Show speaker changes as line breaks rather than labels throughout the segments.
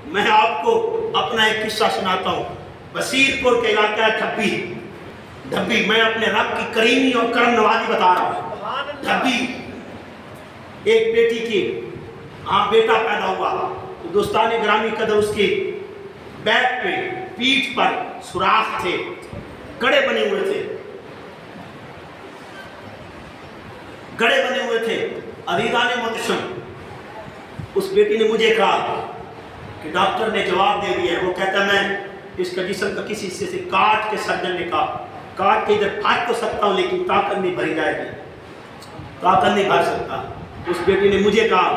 میں آپ کو اپنا ایک قصہ سناتا ہوں۔ بصیر پور کے علاقہ ہے ڈھبی، میں اپنے رب کی کریمی اور کرم نوازی بتا رہا ہوں۔ ڈھبی ایک بیٹی کی بیٹا پیدا ہوا، دوستان گرامی قدر اس کی بیک پہ پیٹھ پر سوراخ تھے، گڑے بنے ہوئے تھے۔ عزیزان محتشم، اس بیٹی نے مجھے کہا کہ ڈاکٹر نے جواب دے دیا ہے، وہ کہتا میں اس کا جسم کا کسی حصے سے کاٹ کے، سرجن نے کہا کاٹ کے ادھر پھاٹ تو سکتا ہوں لیکن طاقت نہیں بھری جائے گی، طاقت نہیں بھر سکتا۔ اس بیٹی نے مجھے کہا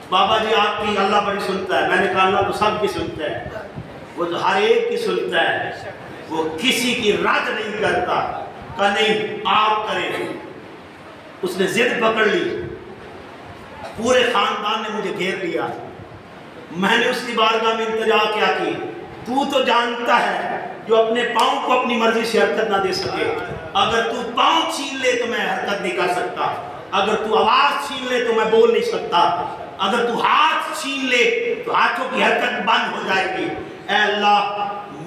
بابا جی آپ کی اللہ بڑی سنتا ہے۔ میں نے کہا اللہ تو سب کی سنتا ہے، وہ تو ہر ایک کی سنتا ہے، وہ کسی کی رد نہیں کرتا۔ کہا نہیں آپ کریں۔ اس نے ضد پکڑ لی، پورے خاندان نے مجھے گھیر لیا۔ میں نے اس کی بارگاہ میں التجا کیا کی، تو جانتا ہے جو اپنے پاؤں کو اپنی مرضی سے حرکت نہ دے سکے، اگر تو پاؤں چھین لے تو میں حرکت نہیں کر سکتا، اگر تو آواز چھین لے تو میں بول نہیں سکتا، اگر تو ہاتھ چھین لے تو ہاتھوں کی حرکت بند ہو جائے گی۔ اے اللہ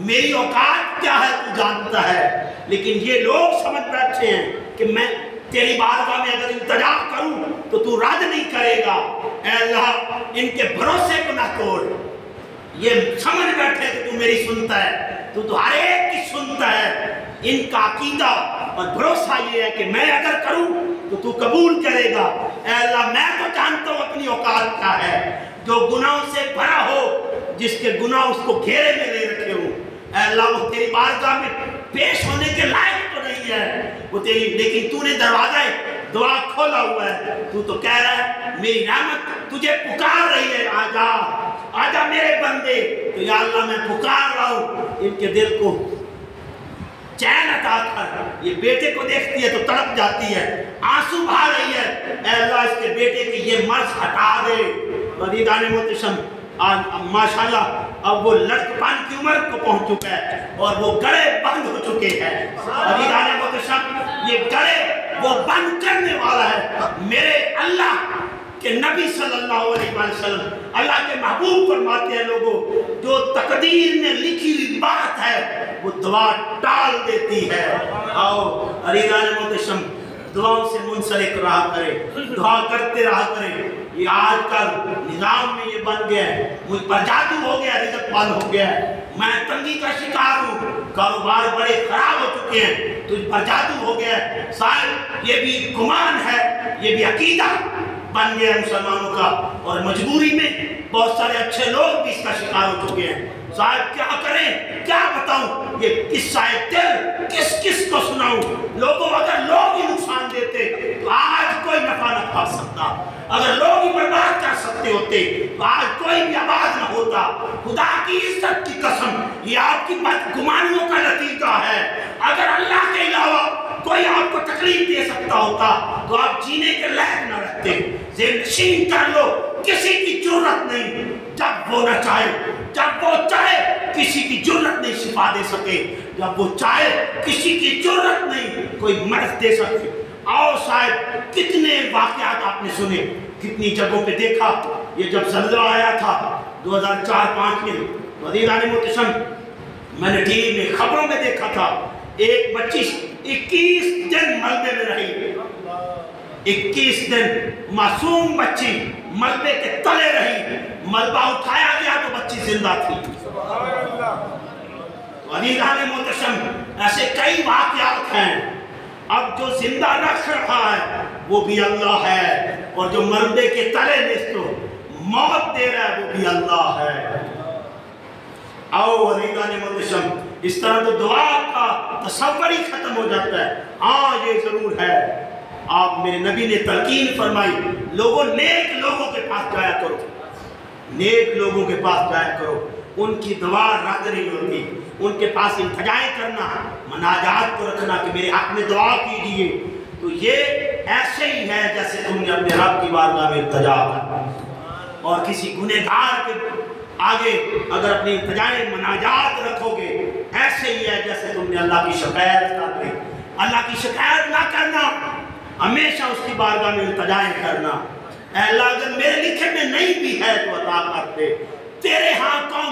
میری اوقات کیا ہے تو جانتا ہے، لیکن یہ لوگ سمجھ بیٹھے ہیں کہ میں تیری بارگاہ میں اگر التجا کروں تو رد نہیں کرے گا۔ اے اللہ ان کے بھروسے کو نہ توڑ، یہ سمجھ بیٹھے کہ تو میری سنتا ہے، تو ہر ایک کی سنتا ہے۔ ان کا عقیدہ اور بھروسہ یہ ہے کہ میں اگر کروں تو قبول کرے گا۔ اے اللہ میں تو جانتا ہوں اپنی اوقات کیا ہے، جو گناہوں سے بھرا ہو، جس کے گناہ اس کو گھیرے میں لے رکھے ہوں، اے اللہ وہ تیری بارگاہ میں پیش ہونے کے لائق تو نہیں ہے وہ تیری، لیکن تو نے دروازہ دعا کھولا ہوا ہے۔ تو کہہ رہا ہے میری رحمت تجھے پکار رہی ہے، آجا میرے بندے۔ تو یا اللہ میں پکار رہا ہوں، ان کے دل کو چین عطا کر۔ یہ بیٹے کو دیکھتی ہے تو تڑپ جاتی ہے، آنسو بہا رہی ہے، اے اللہ اس کے بیٹے کی یہ مرض ہٹا دے۔ عزیزان محتشم، ماشاءاللہ اب وہ لڑکپن کی عمر کو پہنچ چکا ہے اور وہ گڑے بند ہو چکے ہیں۔ عزیزان محتشم، یہ گڑے وہ بند کرنے والا ہے۔ میرے اللہ کہ نبی صلی اللہ علیہ وسلم اللہ کے محبوب فرماتے ہیں لوگوں، جو تقدیر میں لکھی ہوئی بات ہے وہ دعا ٹال دیتی ہے۔ آؤ عزیزان محتشم دعاؤں سے منسلک رہا کرے، دعا کرتے رہا کرے۔ یہ آج کل نظام میں یہ بن گیا ہے، مجھ پر جادو ہو گیا، رزق بند ہو گیا ہے، میں تنگی کا شکار ہوں، کاروبار بڑے خراب ہو چکے ہیں، تجھ پر جادو ہو گیا ہے۔ صاحب یہ بھی گمان ہے، یہ بھی عقیدہ بن گیا مسلمانوں کا، اور مجبوری میں بہت سارے اچھے لوگ بھی اس کا شکار ہو چکے ہیں۔ صاحب کیا کریں، کیا بتاؤں، یہ قصہ دل کس کو سناؤں؟ لوگوں اگر لوگ ہی نقصان دیتے تو آج کوئی نفع نہ پا سکتا، اگر لوگ ہی برباد کر سکتے ہوتے تو آج کوئی بھی آباد نہ ہوتا۔ خدا کی عزت کی قسم یہ آپ کی بدگمانیوں کا نتیجہ ہے۔ اگر اللہ کے علاوہ کوئی آپ کو تکلیف دے سکتا ہوتا تو آپ جینے کے لائق نہ رہتے۔ ذہن نشین کر لو، کسی کی جرت نہیں جب وہ نہ چاہے، جب وہ چاہے کسی کی جرت نہیں شفا دے سکے، جب وہ چاہے کسی کی جرت نہیں کوئی مرض دے سکے۔ آؤ صاحب کتنے واقعات آپ نے سنے، کتنی جگہوں پہ دیکھا۔ یہ جب زلزلہ آیا تھا 2004-05 میں، عزیزان محتشم میں نے ٹی وی میں خبروں میں دیکھا تھا، ایک بچی 21 دن ملبے میں رہی، 21 دن معصوم بچی ملبے کے تلے رہی، ملبہ اٹھایا گیا تو بچی زندہ تھی۔ عزیزان محتشم ایسے کئی واقعات ہیں۔ اب جو زندہ رکھ رہا ہے وہ بھی اللہ ہے، اور جو ملبے کے تلے میں تو موت دے رہا ہے وہ بھی اللہ ہے۔ آؤ عزیزان محتشم اس طرح تو دعا کا تصور ہی ختم ہو جاتا ہے۔ ہاں یہ ضرور ہے، آپ میرے نبی نے تلقین فرمائی، لوگوں نیک لوگوں کے پاس جایا کرو، نیک لوگوں کے پاس جایا کرو، ان کی دعا رد نہیں ہوتی، ان کے پاس التجائیں کرنا، مناجات کو رکھنا کہ میرے حق میں دعا کیجئے، تو یہ ایسے ہی ہے جیسے تم نے اپنے رب کی بارگاہ میں التجا کرنا۔ اور کسی گنہگار کے آگے اگر اپنی التجائیں مناجات رکھو گے، ایسے ہی ہے جیسے تم نے اللہ کی شکایت کر دی۔ اللہ کی شکایت نہ کرنا، ہمیشہ اس کی بارگاہ میں التجائیں کرنا۔ اے اللہ اگر میرے لکھے میں نہیں بھی ہے تو عطا کر دے، تیرے ہاں کون